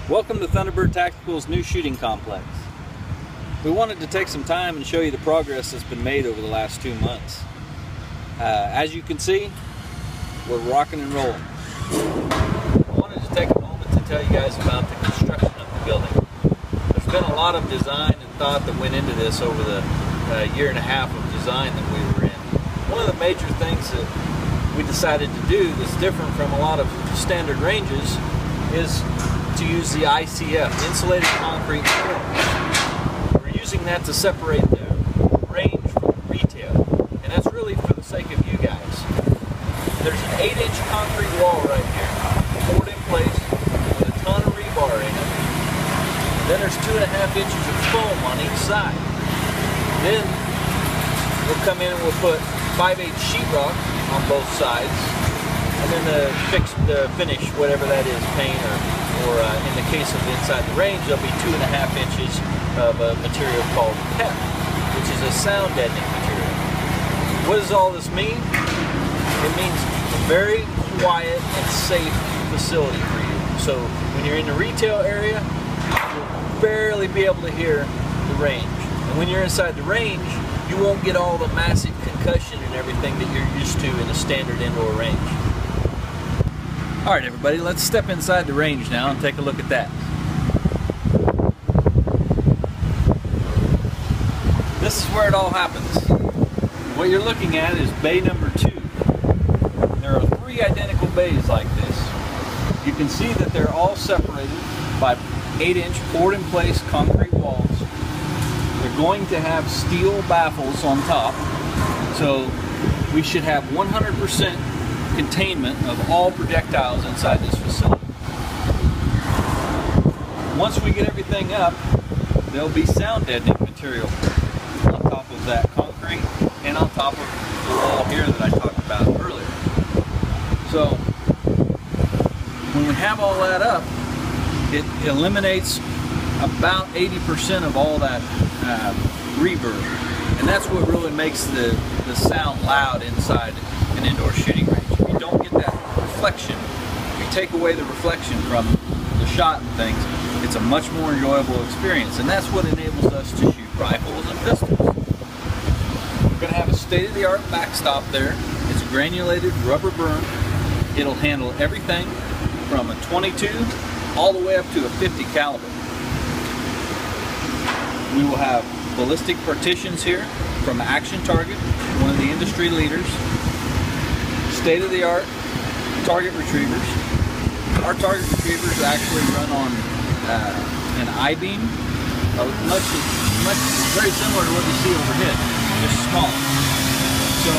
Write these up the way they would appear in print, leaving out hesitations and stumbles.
Welcome to Thunderbird Tactical's new shooting complex. We wanted to take some time and show you the progress that's been made over the last 2 months. As you can see, we're rocking and rolling. I wanted to take a moment to tell you guys about the construction of the building. There's been a lot of design and thought that went into this over the year and a half of design that we were in. One of the major things that we decided to do that's different from a lot of standard ranges is to use the ICF, insulated concrete forms. We're using that to separate the range from retail, and that's really for the sake of you guys. There's an 8-inch concrete wall right here, poured in place with a ton of rebar in it. Then there's 2.5 inches of foam on each side. Then we'll come in and we'll put 5/8 sheetrock on both sides, and then the finish, whatever that is, paint or in the case of inside the range, there'll be 2.5 inches of a material called PEP, which is a sound deadening material. What does all this mean? It means a very quiet and safe facility for you. So when you're in the retail area, you'll barely be able to hear the range. And when you're inside the range, you won't get all the massive concussion and everything that you're used to in a standard indoor range. Alright everybody, let's step inside the range now and take a look at that. This is where it all happens. What you're looking at is bay number 2. There are 3 identical bays like this. You can see that they're all separated by 8-inch poured in place concrete walls. They're going to have steel baffles on top, so we should have 100% containment of all projectiles inside this facility. Once we get everything up, there'll be sound deadening material on top of that concrete and on top of the wall here that I talked about earlier. So when we have all that up, it eliminates about 80% of all that reverb, and that's what really makes the sound loud inside an indoor shooting range. If you don't get that reflection, if you take away the reflection from the shot and things, it's a much more enjoyable experience, and that's what enables us to shoot rifles and pistols. We're going to have a state-of-the-art backstop there. It's granulated rubber burn. It'll handle everything from a 22 all the way up to a 50 caliber. We will have ballistic partitions here from Action Target, one of the industry leaders. State-of-the-art target retrievers. Our target retrievers actually run on an I-beam, very similar to what you see overhead, just smaller. So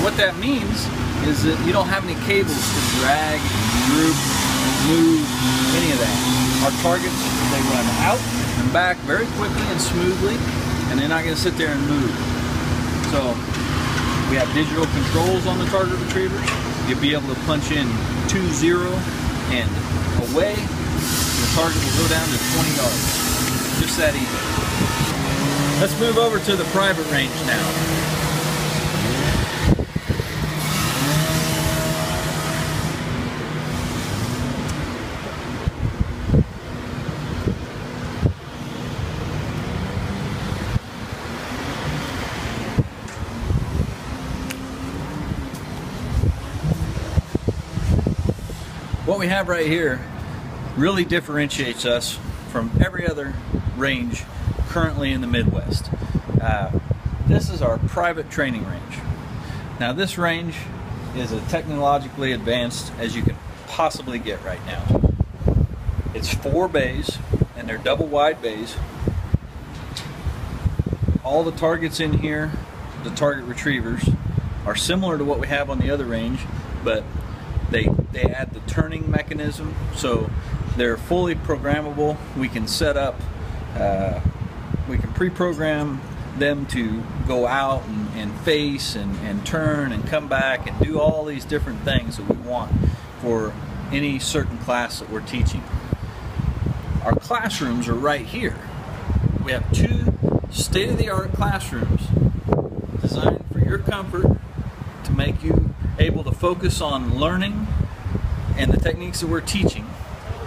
what that means is that you don't have any cables to drag, group, move, any of that. Our targets, they run out and back very quickly and smoothly, and they're not going to sit there and move. So we have digital controls on the target retrievers. You'll be able to punch in 2-0 and away. The target will go down to 20 yards. Just that easy. Let's move over to the private range now. What we have right here really differentiates us from every other range currently in the Midwest. This is our private training range. Now this range is as technologically advanced as you can possibly get right now. It's 4 bays, and they're double wide bays. All the targets in here, the target retrievers, are similar to what we have on the other range, but they add the turning mechanism, so they're fully programmable. We can set up, we can pre-program them to go out and face and turn and come back and do all these different things that we want for any certain class that we're teaching. Our classrooms are right here. We have 2 state-of-the-art classrooms designed for your comfort to make you able to focus on learning and the techniques that we're teaching,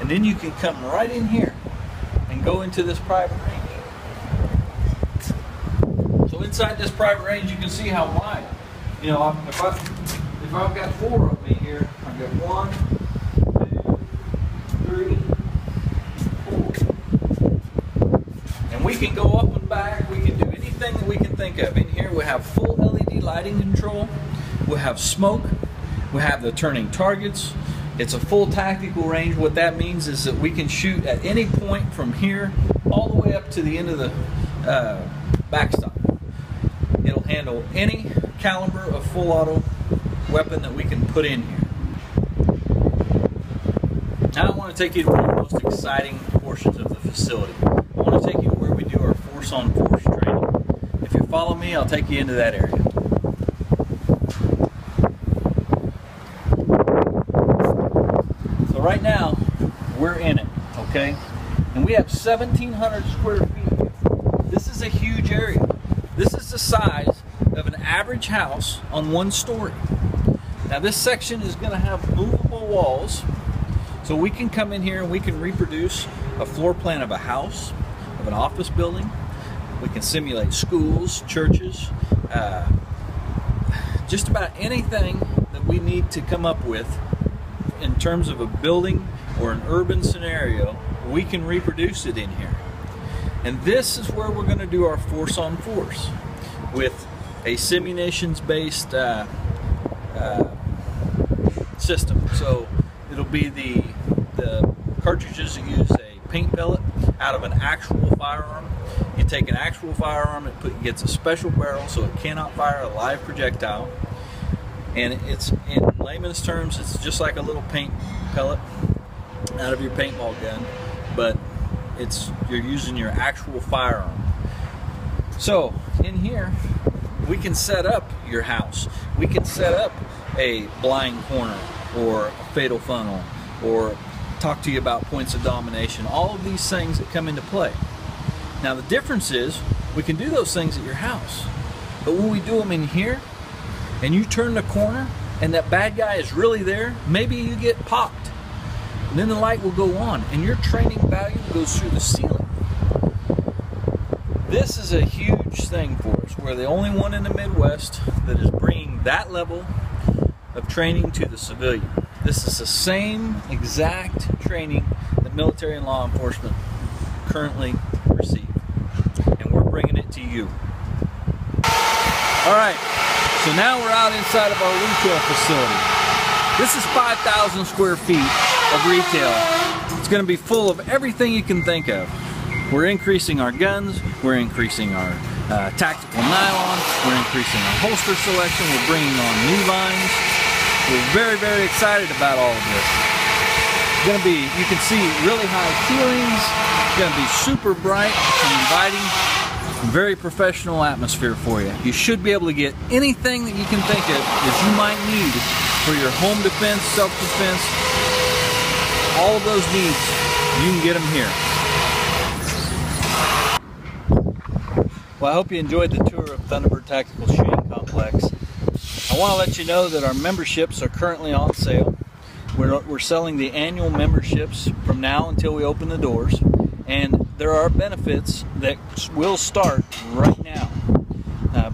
And then you can come right in here and go into this private range. So inside this private range, you can see how wide. You know, if I've got 4 of me here, I've got 1, 2, 3, 4. And we can go up and back. We can do anything that we can think of. In here, we have full LED lighting control. We have smoke. We have the turning targets. It's a full tactical range. What that means is that we can shoot at any point from here all the way up to the end of the backstop. It'll handle any caliber of full auto weapon that we can put in here. Now I want to take you to one of the most exciting portions of the facility. I want to take you to where we do our force-on-force training. If you follow me, I'll take you into that area. So right now, we're in it, okay? And we have 1,700 square feet. This is a huge area. This is the size of an average house on 1 story. Now this section is going to have movable walls, so we can come in here and we can reproduce a floor plan of a house, of an office building. We can simulate schools, churches, just about anything that we need to come up with in terms of a building or an urban scenario. We can reproduce it in here. And this is where we're going to do our force-on-force with a simulations-based system. So it'll be the cartridges that use a paint pellet out of an actual firearm. You take an actual firearm, it gets a special barrel so it cannot fire a live projectile. And it's, in layman's terms, it's just like a little paint pellet out of your paintball gun, but you're using your actual firearm. So in here we can set up your house. We can set up a blind corner or a fatal funnel, or talk to you about points of domination. All of these things that come into play. Now the difference is we can do those things at your house, but when we do them in here and you turn the corner and that bad guy is really there, maybe you get popped. And then the light will go on and your training value goes through the ceiling. This is a huge thing for us. We're the only one in the Midwest that is bringing that level of training to the civilian. This is the same exact training that military and law enforcement currently receive. And we're bringing it to you. Alright, so now we're out inside of our retail facility. This is 5,000 square feet of retail. It's going to be full of everything you can think of. We're increasing our guns, we're increasing our tactical nylon, we're increasing our holster selection, we're bringing on new lines. We're very, very excited about all of this. It's going to be, you can see, really high ceilings. It's going to be super bright and inviting. Very professional atmosphere for you. You should be able to get anything that you can think of that you might need for your home defense, self-defense. All of those needs, you can get them here. Well, I hope you enjoyed the tour of Thunderbird Tactical Shooting Complex. I want to let you know that our memberships are currently on sale. We're selling the annual memberships from now until we open the doors, and there are benefits that will start right now.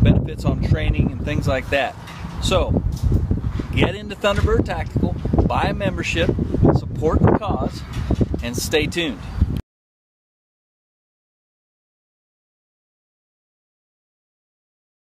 Benefits on training and things like that. So, get into Thunderbird Tactical, buy a membership, support the cause, and stay tuned.